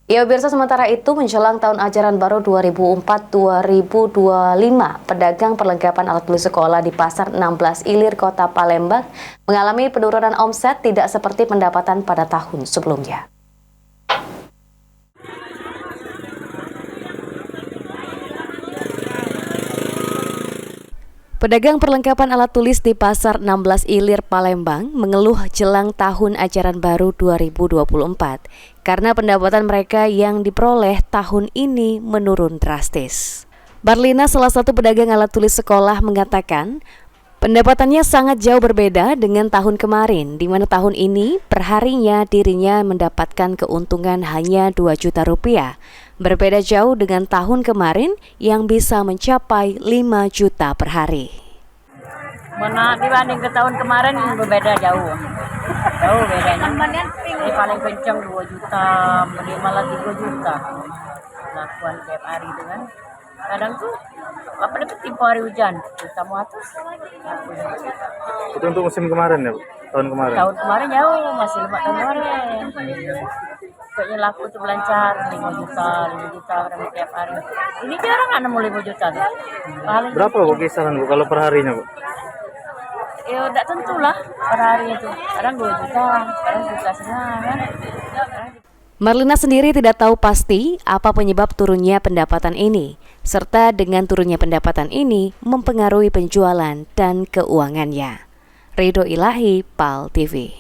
Ya, pemirsa, sementara itu menjelang tahun ajaran baru 2004-2025, pedagang perlengkapan alat tulis sekolah di Pasar 16 Ilir, Kota Palembang mengalami penurunan omset tidak seperti pendapatan pada tahun sebelumnya. Pedagang perlengkapan alat tulis di Pasar 16 Ilir, Palembang mengeluh jelang tahun ajaran baru 2024 karena pendapatan mereka yang diperoleh tahun ini menurun drastis. Barlina, salah satu pedagang alat tulis sekolah, mengatakan pendapatannya sangat jauh berbeda dengan tahun kemarin, di mana tahun ini perharinya dirinya mendapatkan keuntungan hanya 2 juta rupiah. Berbeda jauh dengan tahun kemarin yang bisa mencapai 5 juta per hari. Mana dibanding ke tahun kemarin berbeda jauh. Jauh bedanya. Ini paling kencang 2 juta, malah 3 juta. Lakukan tiap hari itu kan. Kadang tuh apa dapat tempo hari hujan, kita mau atas. Itu untuk musim kemarin ya, Bu? Tahun kemarin? Tahun kemarin jauh, masih 5 tahun kemarin. Pokoknya laku tuh lancar, 5 juta tiap hari. Ini jarang ada mau 5 juta tuh. Paling berapa Bu kisaran, Bu, kalau per harinya, Bu? Ya udah tentulah per hari itu. Kadang 2 juta, kadang juta setengah kan. Marlina sendiri tidak tahu pasti apa penyebab turunnya pendapatan ini, serta dengan turunnya pendapatan ini mempengaruhi penjualan dan keuangannya. Ridho Ilahi, PAL TV.